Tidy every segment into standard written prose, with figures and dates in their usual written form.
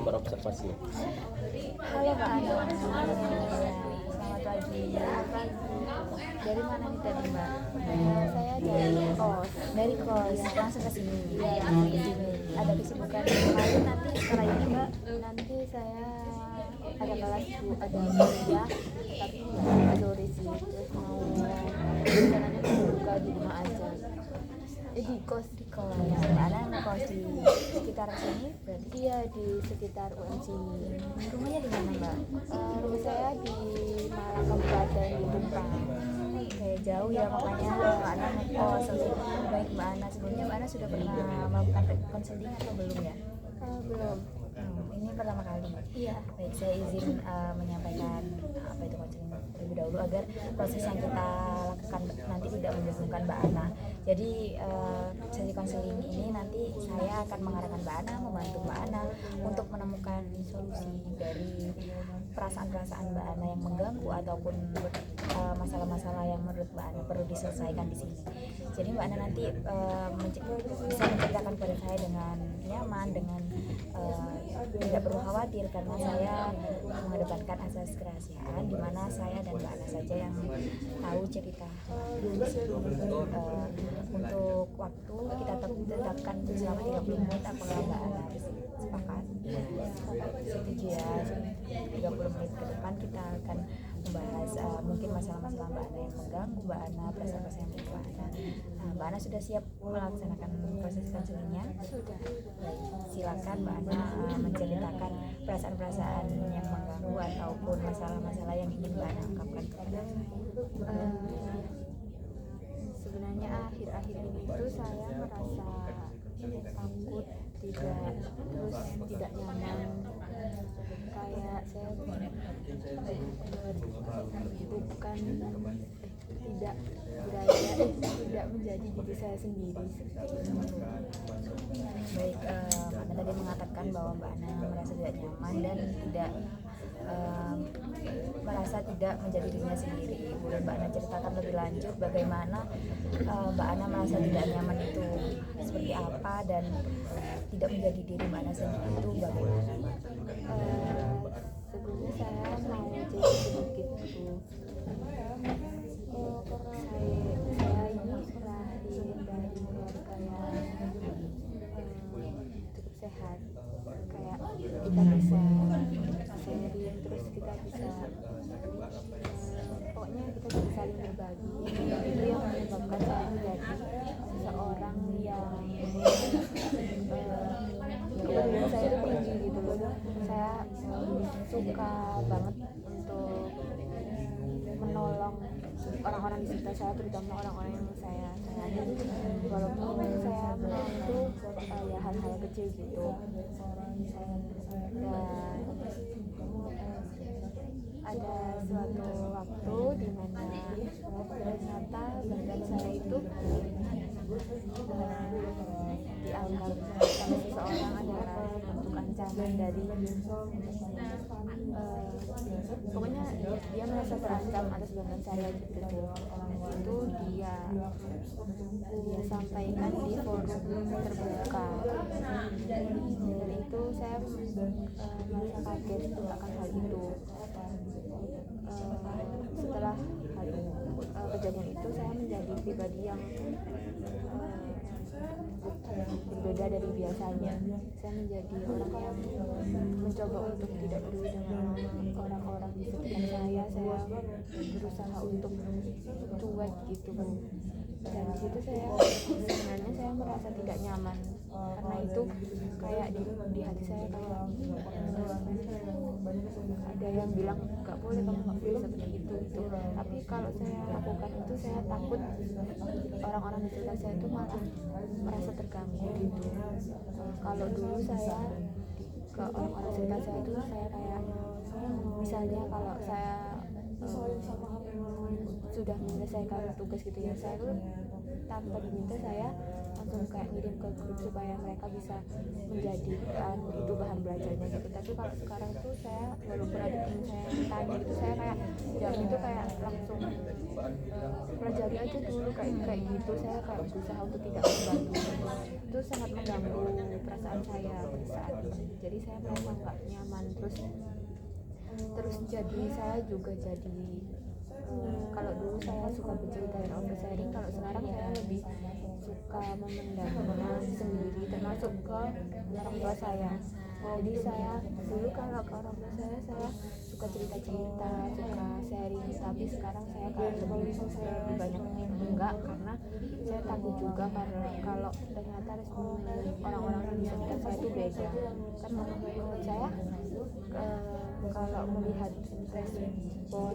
berobservasi. Halo Mbak Ana, selamat pagi. Dari mana nih tadi Mbak? Saya dari kos, langsung ke sini. Iya, ada kesibukan lain nanti setelah ini Mbak? Nanti saya ada kelas Bu, ada kuliah, tapi nggak sore sih. Terus mau rencananya mau buka di rumah aja. Di kos ya, Mbak Ana kos di sekitar sini berarti? Iya, di sekitar UM sini. Rumahnya di mana Mbak? Rumah saya di Malang Kabupaten di Tumpang. Kayak jauh ya, makanya Mbak Ana ngekos. Baik Mbak Ana, sebelumnya Mbak Ana sudah pernah melakukan konseling atau belum ya? Belum. Ini pertama kali. Iya. Baik, saya izin menyampaikan apa itu konseling terlebih dahulu agar proses yang kita lakukan nanti tidak membingungkan Mbak Ana. Jadi sesi konseling ini nanti saya akan mengarahkan Mbak Ana, membantu Mbak Ana untuk menemukan solusi dari perasaan-perasaan Mbak Ana yang mengganggu ataupun masalah-masalah yang menurut Mbak Ana perlu diselesaikan di sini. Jadi Mbak Ana nanti bisa menceritakan kepada saya dengan nyaman, dengan tidak perlu khawatir karena saya mengedepankan asas kerahasiaan di mana saya dan Mbak Ana saja yang tahu cerita. Untuk waktu kita tetapkan selama 30 menit apakah Mbak Ana sepakat? Setuju ya. 30 menit ke depan kita akan membahas mungkin masalah-masalah Mbak Ana yang mengganggu Mbak Ana, perasaan-perasaan yang Mbak Ana. Mbak Ana sudah siap melaksanakan proses konselingnya? Sudah. Baik, silakan Mbak Ana menceritakan perasaan-perasaan yang mengganggu ataupun masalah-masalah yang ingin Mbak Ana ungkapkan kepada saya. Sebenarnya akhir-akhir ini itu saya merasa takut, tidak nyaman, kayak saya bukan tidak berada tidak menjadi diri saya sendiri. Baik, Anda tadi mengatakan bahwa Mbak Ana merasa tidak nyaman dan tidak merasa tidak menjadi dirinya sendiri. Boleh Mbak Ana ceritakan lebih lanjut bagaimana Mbak Ana merasa tidak nyaman itu seperti apa dan tidak menjadi diri Mbak Ana sendiri itu bagaimana? Sebelumnya saya mau jadi sedikit saya ini lahir dari keluarga yang cukup sehat, kayak kita bisa sharing, terus kita bisa pokoknya kita bisa saling berbagi. Itu yang menyebabkan saya menjadi seorang yang kepedulian saya itu tinggi gitu loh. Saya suka banget untuk menolong orang-orang di sekitar saya, terutama orang-orang yang saya sayangi, walaupun saya menolong itu ya hal-hal kecil gitu. Dan ada suatu waktu di mana ternyata badan saya itu dianggap sama seseorang adalah bentuk ancaman dari pokoknya dia merasa terancam atas badan saya gitu. Itu dia sampaikan di forum terbuka, dan itu saya merasa kaget akan hal itu. Setelah kejadian itu saya menjadi pribadi yang berbeda dari biasanya. Saya menjadi orang yang mencoba untuk tidak peduli dengan orang-orang di sekitar saya. Saya berusaha untuk cuek gitu, dan di situ sebenarnya saya merasa tidak nyaman karena itu kayak di hati saya kayak ada yang bilang nggak boleh, kamu nggak boleh seperti itu gitu. Tapi kalau saya lakukan itu saya takut orang-orang di sekitar saya itu malah merasa terganggu gitu. Kalau dulu saya ke orang-orang sekitar saya itu saya kayak misalnya kalau saya sudah menyelesaikan tugas gitu ya, saya tuh tanpa diminta saya langsung kayak ngirim ke grup supaya mereka bisa menjadikan itu bahan belajarnya gitu. Tapi kalau sekarang tuh saya walaupun ada teman saya yang tanya gitu, saya kayak jawab itu kayak langsung pelajari aja dulu kayak gitu. Saya kayak berusaha untuk tidak membantu gitu. Itu sangat mengganggu perasaan saya pada saat itu. Jadi saya merasa nggak nyaman, terus jadi saya juga jadi kalau dulu saya suka bercerita dan oversharing, kalau sekarang saya lebih suka memendam sendiri, termasuk ke orang tua saya. Jadi saya dulu kalau ke orang tua saya suka cerita-cerita, suka sharing, tapi sekarang saya kayak lebih banyak enggak, karena saya takut juga karena kalau ternyata respon orang-orang di sekitar saya itu beda. Kan menurut saya kalau melihat respon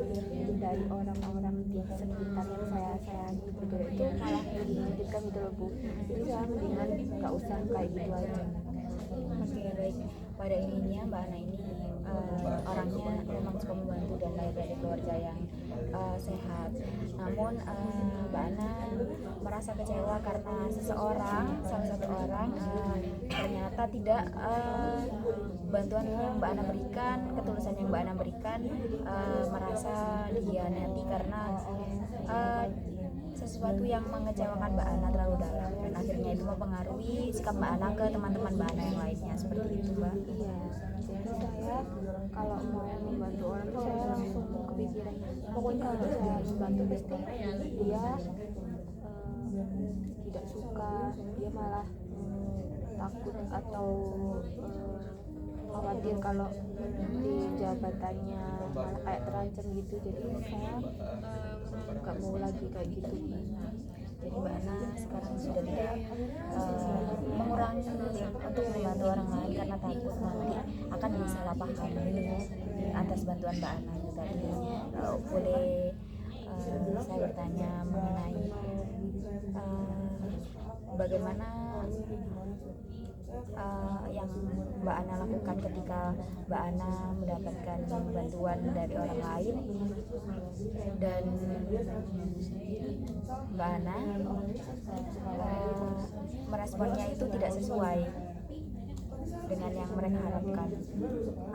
dari orang-orang di sekitar yang saya sayangi gitu, itu malah lebih menyakitkan gitu loh Bu. Jadi saya mendingan nggak usah kayak gitu aja. Oke, baik. Pada ininya Mbak Ana ini orangnya memang suka membantu dan lahir dari keluarga yang sehat. Namun Mbak Ana merasa kecewa karena salah satu orang ternyata tidak bantuan yang Mbak Ana berikan, ketulusan yang Mbak Ana berikan, merasa dihianati karena sesuatu yang mengecewakan Mbak Ana terlalu dalam, dan akhirnya itu mempengaruhi sikap Mbak Ana ke teman-teman Mbak Ana yang lainnya, seperti itu Mbak. Iya, jadi saya kalau mau membantu orang tuh saya langsung kepikiran, pokoknya kalau saya membantu pasti dia tidak suka, dia malah takut atau khawatir kalau di jabatannya malah kayak terancam gitu. Jadi saya nggak mau lagi kayak gitu. Jadi Mbak Ana sekarang sudah tidak mengurangi untuk membantu orang lain karena takut nanti akan disalahpahami atas bantuan Mbak Ana itu tadi. Boleh saya bertanya mengenai bagaimana yang Mbak Ana lakukan ketika Mbak Ana mendapatkan bantuan dari orang lain dan Mbak Ana meresponnya itu tidak sesuai dengan yang mereka harapkan.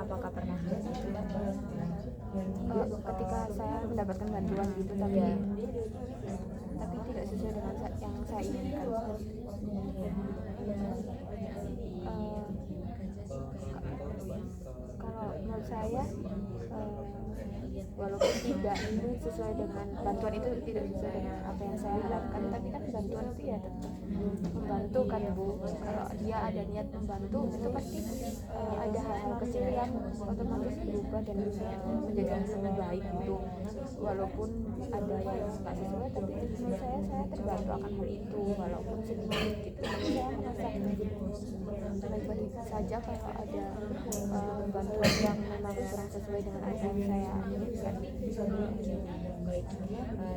Apakah pernah begitu? Ketika saya mendapatkan bantuan gitu tapi tidak sesuai dengan yang saya inginkan. Kalau menurut saya walaupun tidak sesuai dengan bantuan itu tidak sesuai dengan apa yang saya harapkan, tapi kan bantuan itu ya tetap membantu kan Bu. Kalau dia ada niat membantu itu pasti ada hal-hal kecil yang otomatis berubah dan menjadi lebih baik gitu. Walaupun ada yang nggak sesuai, tapi menurut saya terbantu akan hal itu walaupun sedikit gitu. Tapi saya merasa baik-baik saja kalau ada bantuan yang memang kurang sesuai dengan apa yang saya inginkan. Baik,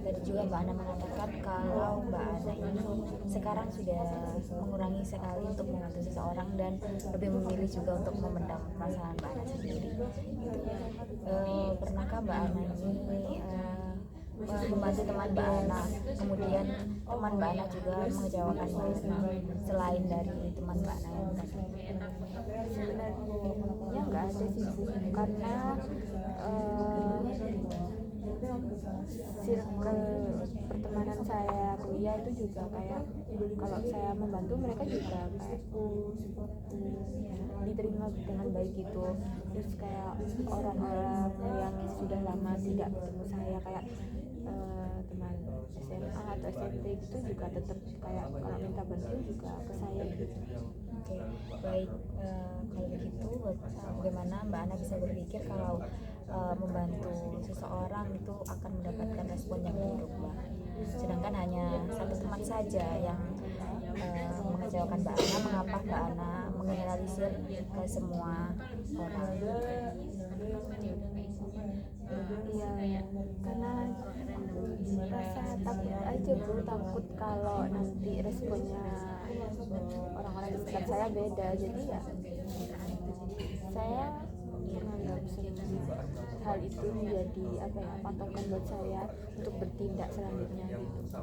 tadi juga Mbak Ana mengatakan kalau Mbak Ana ini sekarang sudah mengurangi sekali untuk membantu seseorang dan lebih memilih juga untuk memendam perasaan Mbak Ana sendiri. Pernahkah Mbak Ana ini membantu teman Mbak Ana, kemudian teman Mbak Ana juga mengecewakan Mbak Ana selain dari teman Mbak Ana yang tadi? Sebenarnya nggak ada sih Bu, karena circle pertemanan saya kuliah itu juga kayak kalau saya membantu mereka juga kayak diterima dengan baik gitu. Terus kayak orang-orang yang sudah lama tidak ketemu saya kayak teman SMA atau SMP gitu juga tetap kayak kalau minta bantuan juga ke saya gitu. Oke, baik. Kalau begitu, bagaimana Mbak Ana bisa berpikir kalau membantu seseorang itu akan mendapatkan respon yang buruk, Mbak? Sedangkan hanya satu teman saja yang mengecewakan Mbak Ana, mengapa Mbak Ana menggeneralisir ke semua orang? Iya, karena rasa takut aja Bu, takut kalau nanti responnya orang-orang di sekitar saya beda. Jadi ya saya menganggap hal itu menjadi patokan buat saya untuk bertindak selanjutnya gitu.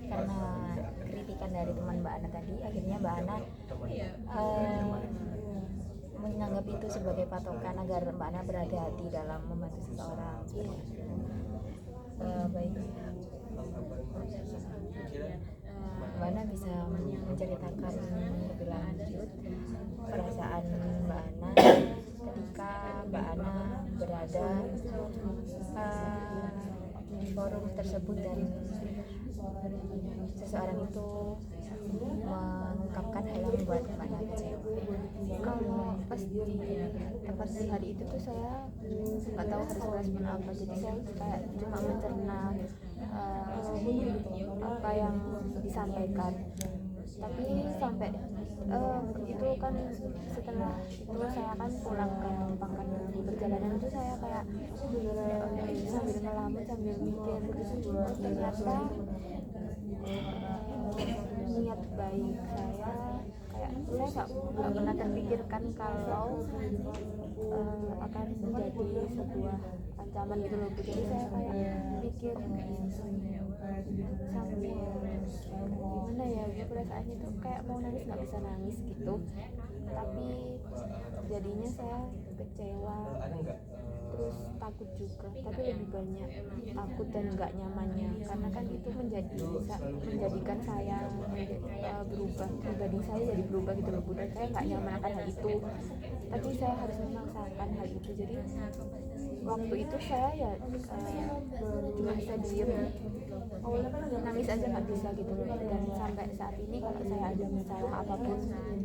Karena kritikan dari teman Mbak Ana tadi, akhirnya Mbak Ana menganggap itu sebagai patokan agar Mbak Ana berhati-hati dalam membantu seseorang. Baik. Mbak Ana bisa menceritakan lebih lanjut perasaan Mbak Ana ketika Mbak Ana berada di forum tersebut dan seseorang itu mengungkapkan hal yang membuat Mbak Ana kecewa. Kalau pas di tempat di hari itu tuh saya nggak tahu harus merespon apa, jadi saya kayak cuma mencerna apa yang disampaikan. Tapi sampai itu kan setelah itu saya kan pulang ke Mampang kan, di perjalanan itu saya kayak sambil ngelamun sambil mikir ternyata niat baik saya kayak saya nggak pernah terpikirkan kalau akan menjadi sebuah ancaman gitu loh. Jadi saya kayak mikir sambil gimana ya, perasaannya tuh kayak mau nangis nggak bisa nangis gitu, tapi jadinya saya kecewa terus takut juga, tapi lebih banyak takut dan nggak nyamannya karena kan itu menjadikan saya berubah, pribadi saya jadi berubah gitu loh. Dan saya nggak nyaman akan hal itu, tapi saya harus memaksakan hal itu. Jadi waktu itu saya ya cuma bisa diem, nangis aja nggak bisa gitu loh. Dan sampai saat ini kalau saya ada masalah apapun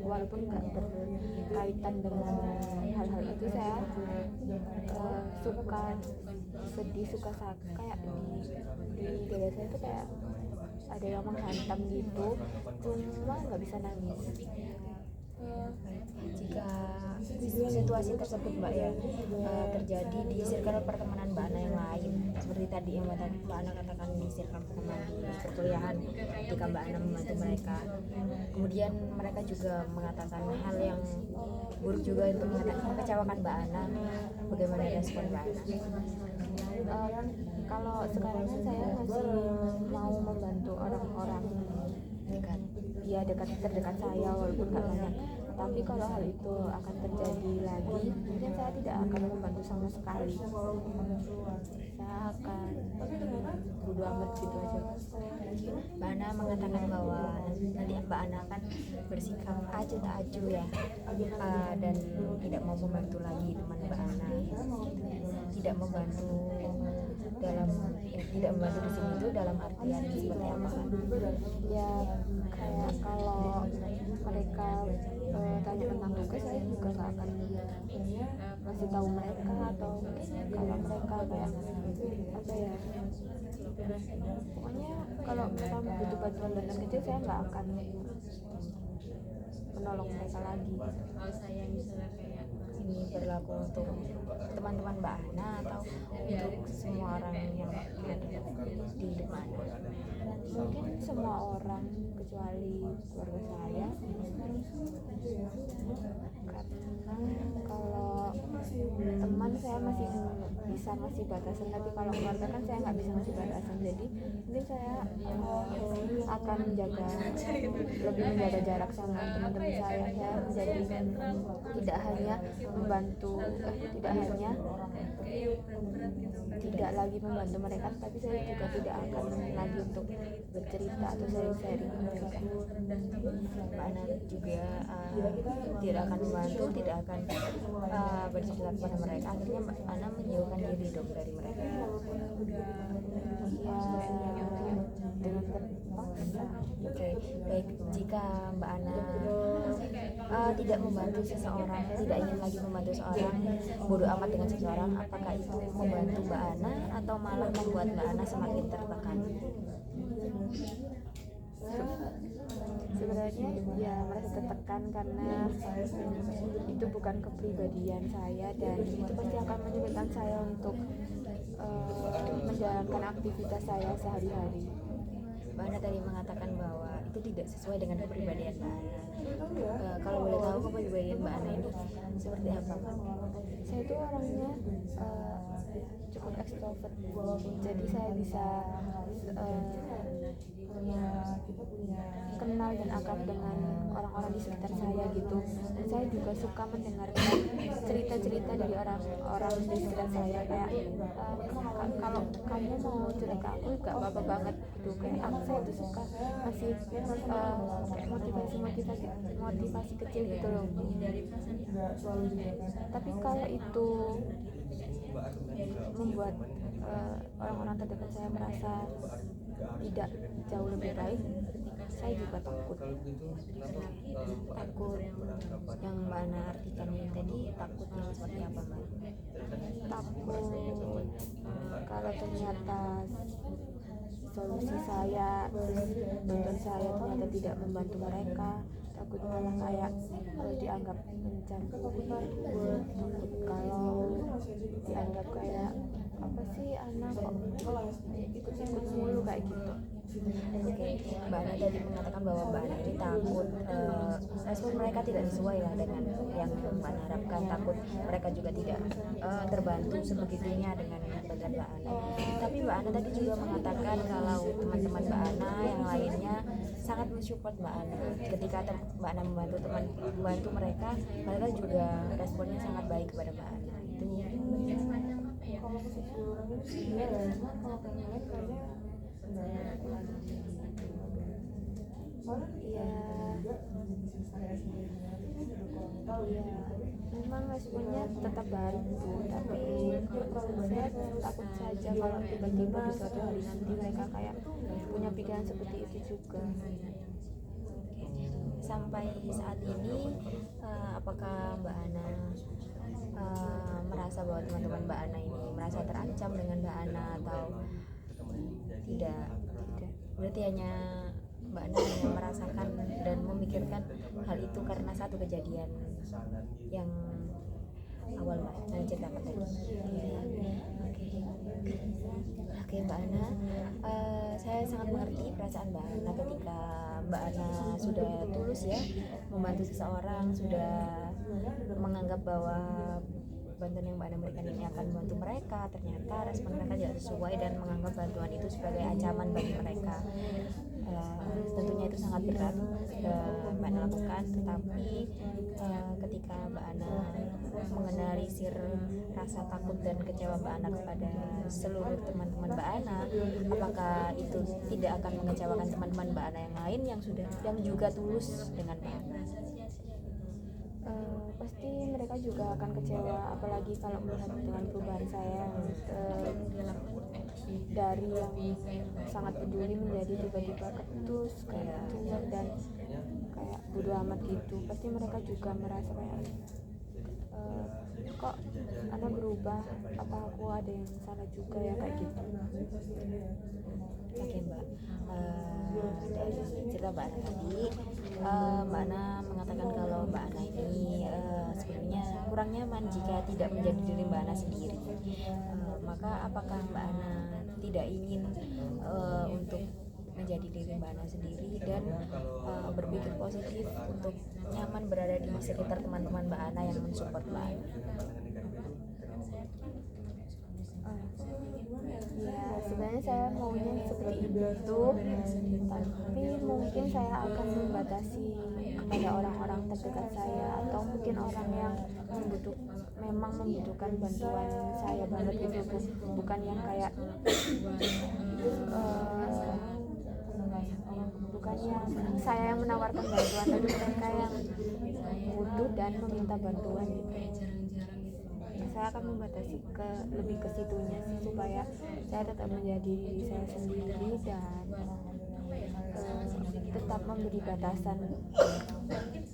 walaupun nggak berkaitan dengan hal-hal itu, saya suka sedih, suka sakit, kayak di dada saya tuh kayak ada yang menghantam gitu, cuma nggak bisa nangis. Jika situasi tersebut Mbak ya terjadi di circle pertemanan Mbak Ana yang lain, seperti tadi yang Mbak Ana katakan di circle pertemanan di perkuliahan, ketika Mbak Ana membantu mereka, kemudian mereka juga mengatakan hal yang buruk juga untuk mengecewakan Mbak Ana, bagaimana respon Mbak Ana? Kalau sekarang saya masih mau membantu orang-orang dekat, ya terdekat saya walaupun nggak banyak. Tapi kalau hal itu akan terjadi lagi, mungkin saya tidak akan membantu sama sekali. Saya akan bodo amat gitu aja. Mbak Ana mengatakan bahwa nanti Mbak Ana akan bersikap acuh tak acuh ya, dan tidak mau membantu lagi teman Mbak Ana, tidak membantu tidak membantu di sini itu dalam artian seperti apa? Ya kayak kalau mereka tanya tentang tugas, saya juga nggak akan ngasih tahu mereka, atau kalau mereka kayak apa ya, pokoknya kalau mereka butuh bantuan dan kecil, saya nggak akan menolong mereka lagi. Ini berlaku untuk teman-teman Mbak Ana atau untuk semua orang yang ada di hidup Mbak Ana? Mungkin semua orang kecuali keluarga saya, karena kalau teman saya masih batasan, tapi kalau keluarga kan saya nggak bisa masih batasan. Jadi mungkin saya akan lebih menjaga jarak sama teman-teman saya menjadi tidak hanya membantu, tidak lagi membantu mereka, tapi saya juga tidak akan lagi untuk bercerita atau sharing mereka. Mbak Ana juga tidak akan membantu, tidak akan bercerita kepada mereka, akhirnya Mbak Ana menjauhkan diri dong dari mereka. Dengan terpaksa. Oke, baik. Jika Mbak Ana tidak membantu seseorang, tidak ingin lagi membantu seseorang, bodo amat dengan seseorang, apakah itu membantu Mbak Ana atau malah membuat Mbak Ana semakin tertekan? Sebenarnya ya merasa tertekan karena itu bukan kepribadian saya, dan itu pasti akan menyulitkan saya untuk menjalankan aktivitas saya sehari-hari. Mbak Ana tadi mengatakan bahwa itu tidak sesuai dengan kepribadian Mbak Ana. Kalau boleh tahu kepribadian Mbak Ana ini Seperti apa, Mbak? Saya itu orangnya cukup ekstrovert, jadi saya bisa kenal dan akrab dengan orang-orang di sekitar saya gitu. Dan saya juga suka mendengarkan cerita-cerita dari orang-orang di sekitar saya, kayak kalau kamu mau cerita ke aku gak apa-apa banget gitu. Kayak saya tuh suka masih kayak motivasi kecil gitu loh. Tapi kalau itu membuat orang-orang terdekat saya merasa tidak jauh lebih baik, saya juga takut. Takut yang Mbak Ana artikan ini tadi, takut yang seperti apa, Mbak? Takut kalau ternyata solusi saya, terus bantuan saya ternyata tidak membantu mereka. Takut malah kayak dianggap mencampuri, takut kalau dianggap kayak apa sih anak kok ikut-ikut mulu kayak gitu. Oke, Mbak Ana tadi mengatakan bahwa Mbak Ana ini takut respon mereka tidak sesuai lah dengan yang Mbak Ana harapkan, takut mereka juga tidak terbantu sebegitunya dengan bantuan Mbak Ana. Tapi Mbak Ana tadi juga mengatakan kalau teman-teman Mbak Ana yang lainnya sangat mensupport Mbak Ana. Ketika Mbak Ana membantu mereka juga responnya sangat baik kepada Mbak Ana. Iya, memang responnya tetap baik bu, tapi saya takut saja kalau tiba-tiba di suatu hari nanti mereka kayak punya pikiran seperti itu juga. Sampai saat ini apakah Mbak Ana merasa bahwa teman-teman Mbak Ana ini merasa terancam dengan Mbak Ana atau tidak? Berarti hanya Mbak Ana hanya merasakan dan memikirkan hal itu karena satu kejadian yang awal Mbak Ana ceritakan tadi. Oke Mbak Ana, saya sangat mengerti perasaan Mbak Ana ketika Mbak Ana sudah tulus ya membantu seseorang, sudah menganggap bahwa bantuan yang Mbak Ana berikan ini akan membantu mereka, ternyata respon mereka tidak sesuai dan menganggap bantuan itu sebagai ancaman bagi mereka. Tentunya itu sangat berat Mbak Ana lakukan, tetapi ketika Mbak Ana mengenalisir rasa takut dan kecewa Mbak Ana kepada seluruh teman-teman Mbak Ana, apakah itu tidak akan mengecewakan teman-teman Mbak Ana yang lain yang juga tulus dengan Mbak Ana? Pasti mereka juga akan kecewa, apalagi kalau melihat dengan perubahan saya dari yang sangat peduli menjadi tiba-tiba ketus kayak cuek dan kayak bodo amat gitu. Pasti mereka juga merasa kayak kok Ana berubah, apa aku ada yang salah juga ya kayak gitu. Oke Mbak, dari cerita Mbak Ana tadi, Mbak Ana mengatakan kalau Mbak Ana ini sebenarnya kurang nyaman jika tidak menjadi diri Mbak Ana sendiri. Maka apakah Mbak Ana tidak ingin untuk menjadi diri Mbak Ana sendiri dan berpikir positif untuk nyaman berada di sekitar teman-teman Mbak Ana yang mensupport Mbak Ana? Ya sebenarnya saya maunya seperti itu, tapi mungkin saya akan membatasi kepada orang-orang terdekat saya atau mungkin orang yang memang membutuhkan bantuan saya banget gitu, bukan yang kayak bukan yang saya yang menawarkan bantuan, tapi mereka yang butuh dan meminta bantuan gitu. Saya akan membatasi lebih ke situnya sih, supaya saya tetap menjadi diri saya sendiri dan tetap memberi batasan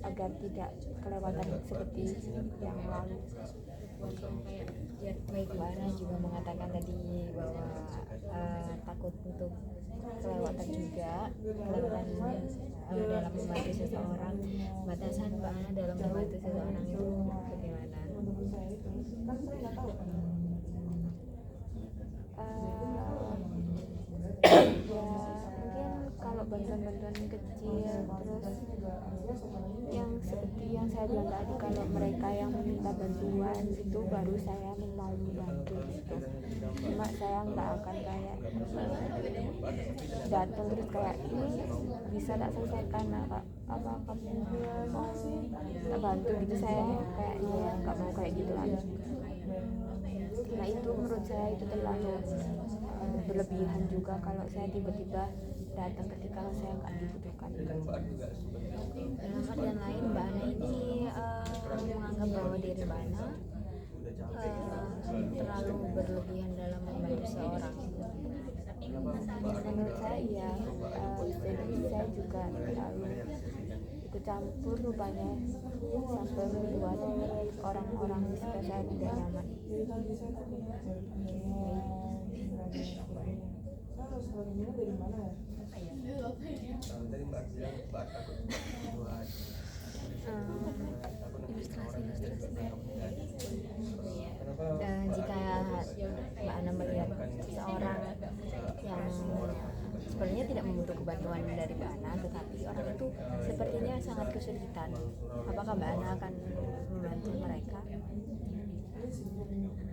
agar tidak kelewatan seperti yang lalu. Baik, Mbak Ana juga mengatakan tadi bahwa takut untuk kelewatan dalam membantu seseorang. Batasan Mbak Ana dalam membantu seseorang itu bagaimana? Ya mungkin kalau bantuan-bantuan kecil, terus yang seperti yang saya bilang tadi, kalau mereka yang meminta bantuan itu baru saya mau membantu gitu. Cuma saya nggak akan kayak datang terus kayak ini bisa tak selesaikan apa kamu mau tak bantu gitu, saya kayaknya nggak mau kayak gitu lagi. Nah itu menurut saya itu terlalu berlebihan juga kalau saya tiba-tiba datang ketika saya nggak dibutuhkan. Dalam artian lain, Mbak Ana ini menganggap bahwa diri Mbak Ana terlalu berlebihan dalam membantu seorang. Menurut saya iya, jadi saya juga terlalu ikut campur rupanya sampai membuat orang-orang di sekitar saya tidak nyaman. Jika Mbak Ana melihat seseorang yang sebenarnya tidak membutuhkan bantuan dari Mbak Ana, tetapi orang itu sepertinya sangat kesulitan, apakah Mbak Ana akan membantu mereka?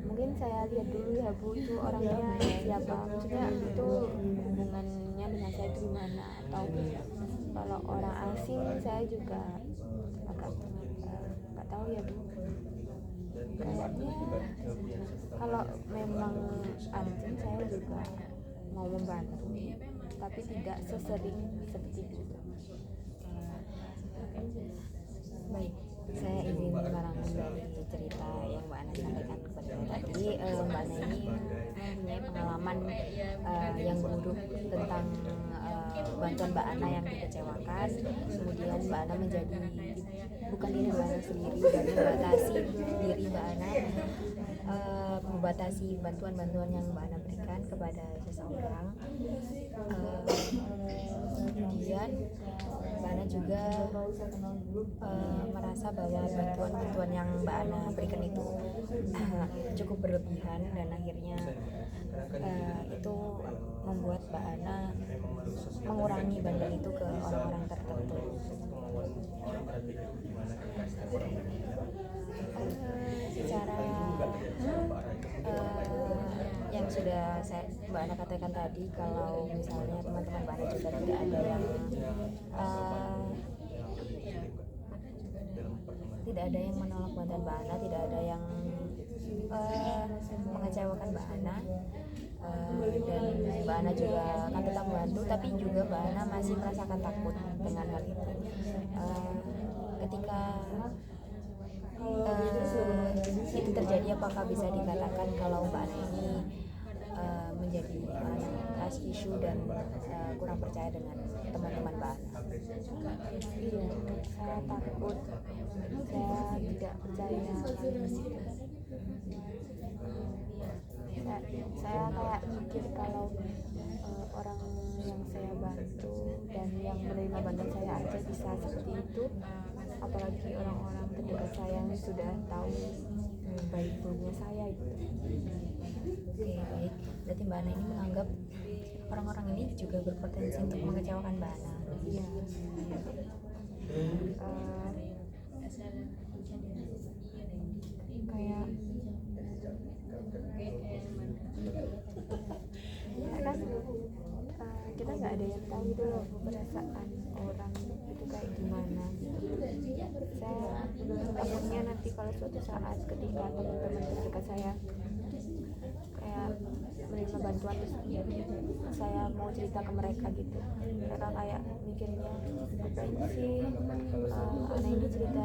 Mungkin saya lihat dulu ya Bu, itu orangnya siapa, maksudnya itu hubungannya dengan saya itu gimana, atau kalau orang asing saya juga agak nggak tahu ya Bu. Kayaknya kalau memang urgent saya juga mau membantu, tapi tidak sesering seperti itu. Baik, saya izin merangkum dari cerita yang Mbak Ana sampaikan kepada saya tadi. Mbak Ana ini mempunyai pengalaman yang buruk tentang bantuan Mbak Ana yang dikecewakan. Kemudian Mbak Ana menjadi bukan diri Mbak Ana sendiri dan membatasi diri Mbak Ana, membatasi bantuan-bantuan yang Mbak Ana berikan kepada seseorang. Kemudian Mbak Ana juga merasa bahwa bantuan-bantuan yang Mbak Ana berikan itu cukup berlebihan, dan akhirnya itu membuat Mbak Ana mengurangi bantuan itu ke orang-orang tertentu. Secara yang sudah Mbak Ana katakan tadi, kalau misalnya teman-teman Mbak Ana juga tidak ada yang menolak bantuan Mbak Ana, tidak ada yang mengecewakan Mbak Ana, dan Mbak Ana juga akan tetap membantu, tapi juga Mbak Ana masih merasakan takut dengan hal itu. Ketika itu terjadi, apakah bisa dikatakan kalau Mbak Ana ini menjadi trust issue dan kurang percaya dengan teman-teman Mbak Ana? Iya, saya takut, saya tidak percaya. Saya kayak mikir kalau orang yang saya bantu dan yang menerima bantuan saya aja bisa seperti itu, apalagi orang-orang terdekat saya yang sudah tahu baik buruknya saya itu. Oke, baik. Berarti Mbak Ana ini menganggap orang-orang ini juga berpotensi untuk mengecewakan Mbak Ana. Iya. Kayak kan kita nggak ada yang tahu itu loh perasaan orang itu kayak gimana. Saya takutnya nanti kalau suatu saat ketika teman-teman terdekat saya kayak menerima bantuan terus saya mau cerita ke mereka gitu, mereka kayak mikirnya ngapain sih Ana ini cerita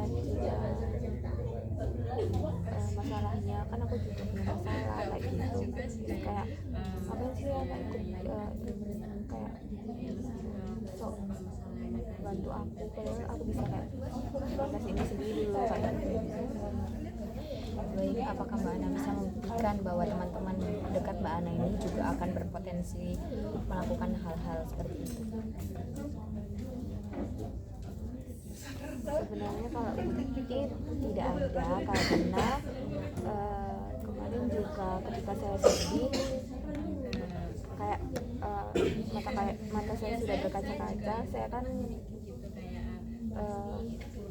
masalahnya, kan aku juga punya masalah kayak gitu, kayak apa sih Ana ikut kayak sok bantu aku, padahal aku bisa kayak kasih ini sendiri loh kayak gitu. Baik, apakah Mbak Ana bisa membuktikan bahwa teman-teman dekat Mbak Ana ini juga akan berpotensi melakukan hal-hal seperti itu? Sebenarnya kalau bukti tidak ada, karena kemarin juga ketika saya sedih kayak mata saya sudah berkaca-kaca, saya kan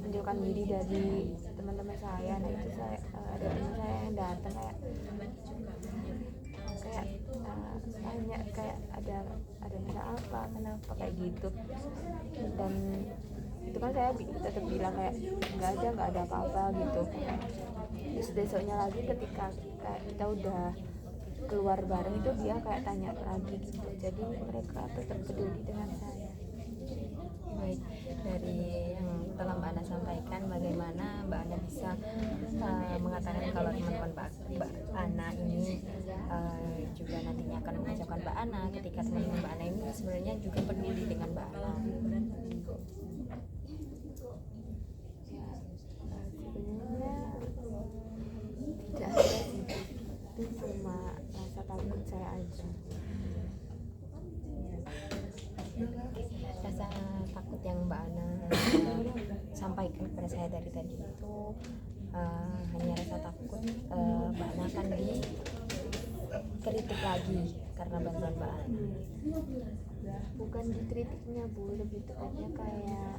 menjauhkan diri dari teman-teman saya. Nah itu saya ada teman saya yang datang kayak tanya kayak ada masalah apa, kenapa kayak gitu. Dan itu kan saya tetap bilang kayak nggak ada apa-apa gitu. Terus besoknya lagi ketika kayak kita udah keluar bareng itu dia kayak tanya lagi gitu. Jadi mereka tetap peduli dengan saya. Baik, dari yang telah Mbak Ana sampaikan, bagaimana Mbak Ana bisa mengatakan kalau teman-teman Mbak Ana ini juga nantinya akan mengucapkan Mbak Ana ketika teman-teman Mbak Ana ini sebenarnya juga peduli dengan Mbak Ana. Sebenarnya tidak ada sih, itu cuma rasa takut saya aja. Rasa takut yang Mbak Ana sampaikan kepada saya dari tadi itu hanya rasa takut Mbak Ana akan dikritik lagi karena bantuan Mbak Ana. Bukan dikritiknya Bu, lebih tepatnya kayak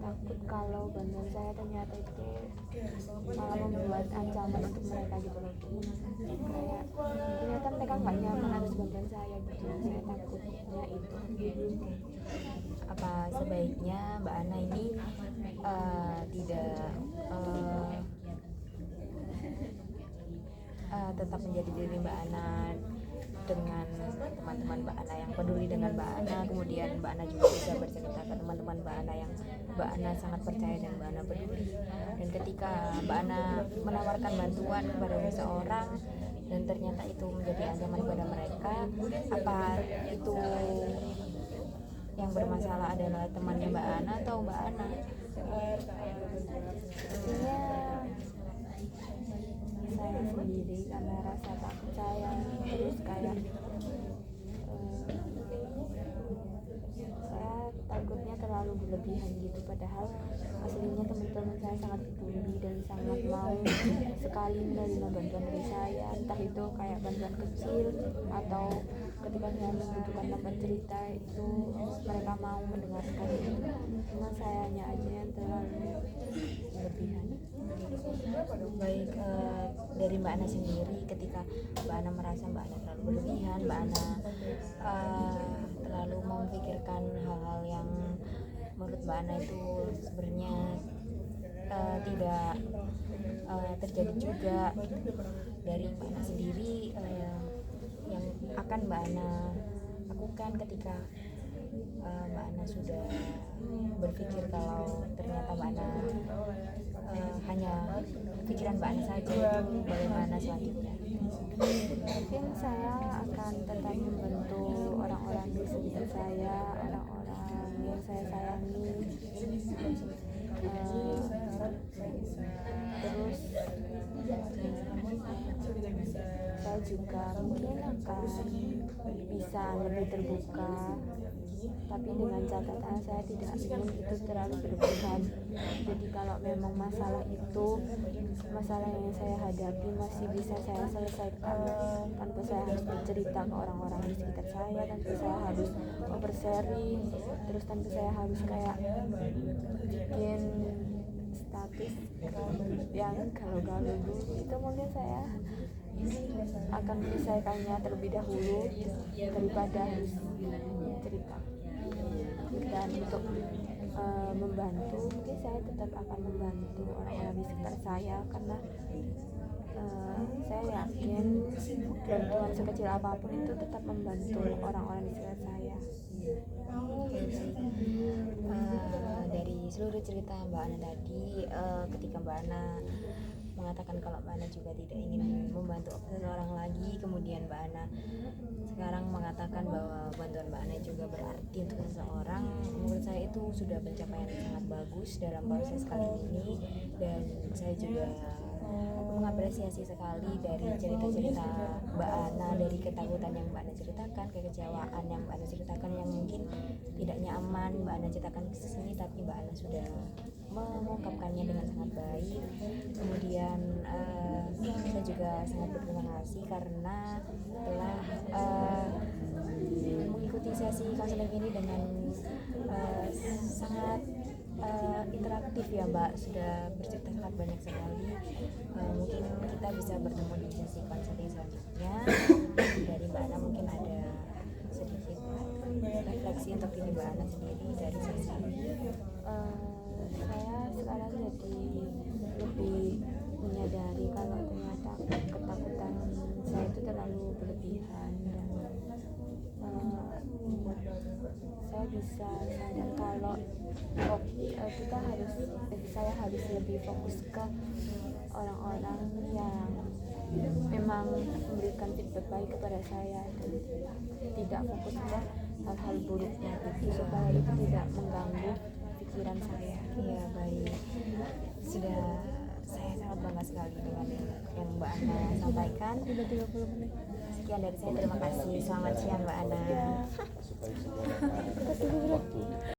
takut kalau bantuan saya ternyata itu malah membuat ancaman untuk mereka gitu loh. Kayak ternyata mereka nggak nyaman atas bantuan saya gitu. Saya takutnya itu. Apa sebaiknya Mbak Ana ini tidak tetap menjadi diri Mbak Ana dengan teman-teman Mbak Ana yang peduli dengan Mbak Ana, kemudian Mbak Ana juga bisa bercerita ke teman-teman Mbak Ana yang Mbak Ana sangat percaya dan Mbak Ana peduli. Dan ketika Mbak Ana menawarkan bantuan kepada seseorang dan ternyata itu menjadi ancaman kepada mereka, apa itu yang bermasalah adalah temannya Mbak Ana atau Mbak Ana? Sebenarnya saya sendiri karena rasa takut saya, terus kayak saya takutnya terlalu berlebihan gitu, padahal aslinya teman-teman saya sangat peduli dan sangat mau sekali menerima bantuan dari saya, entah itu kayak bantuan kecil atau ketika saya membutuhkan tempat cerita itu mereka mau mendengarkan itu. Cuma sayanya aja yang terlalu berlebihan. Baik, dari Mbak Ana sendiri, ketika Mbak Ana merasa Mbak Ana terlalu berlebihan, Mbak Ana terlalu memikirkan hal-hal yang menurut Mbak Ana itu sebenarnya tidak terjadi juga. Dari Mbak Ana sendiri, yang akan Mbak Ana lakukan ketika Mbak Ana sudah berpikir kalau ternyata Mbak Ana hanya pikiran Mbak Ana saja, itu bagaimana selanjutnya? Mungkin saya akan tetap membantu orang-orang di sekitar saya, orang-orang yang saya sayangi. Terus saya juga mungkin akan bisa lebih terbuka, tapi dengan catatan saya tidak ingin itu terlalu berlebihan. Jadi kalau memang masalah yang saya hadapi masih bisa saya selesaikan tanpa saya harus bercerita ke orang-orang di sekitar saya, tanpa saya harus oversharing, terus tanpa saya harus kayak bikin status yang galau-galau dulu, itu mungkin saya akan menyelesaikannya terlebih dahulu daripada harus cerita. Dan untuk membantu, mungkin saya tetap akan membantu orang-orang di sekitar saya, karena saya yakin bantuan sekecil apapun itu tetap membantu orang-orang di sekitar saya. Dari seluruh cerita Mbak Ana tadi, ketika Mbak Ana mengatakan kalau Mbak Ana juga tidak ingin membantu seseorang lagi, kemudian Mbak Ana sekarang mengatakan bahwa bantuan Mbak Ana juga berarti untuk seseorang, menurut saya itu sudah pencapaian yang sangat bagus dalam proses kali ini. Dan saya juga mengapresiasi sekali dari cerita-cerita Mbak Ana, dari ketakutan yang Mbak Ana ceritakan, kekecewaan yang Mbak Ana ceritakan, yang mungkin tidak nyaman Mbak Ana ceritakan ke sini, tapi Mbak Ana sudah mengungkapkannya dengan sangat baik. Kemudian saya juga sangat berterima kasih karena telah mengikuti sesi konseling ini dengan sangat interaktif ya Mbak, sudah bercerita sangat banyak sekali. Mungkin kita bisa bertemu di sesi konseling selanjutnya. Dari Mbak Ana mungkin ada sedikit refleksi untuk diri Mbak Ana sendiri dari sesi ini. Saya sekarang jadi lebih menyadari kalau ternyata ketakutan saya itu terlalu berlebihan, dan saya bisa sadar kalau saya harus lebih fokus ke orang-orang yang memang memberikan feedback baik kepada saya, dan tidak fokus ke hal-hal buruknya itu, supaya itu tidak mengganggu pikiran saya. Ya baik, sudah, saya sangat bangga sekali dengan yang Mbak Ana sampaikan. Udah 30 menit. Sekian dari saya, terima kasih. Selamat siang Mbak Ana. Kita tunggu.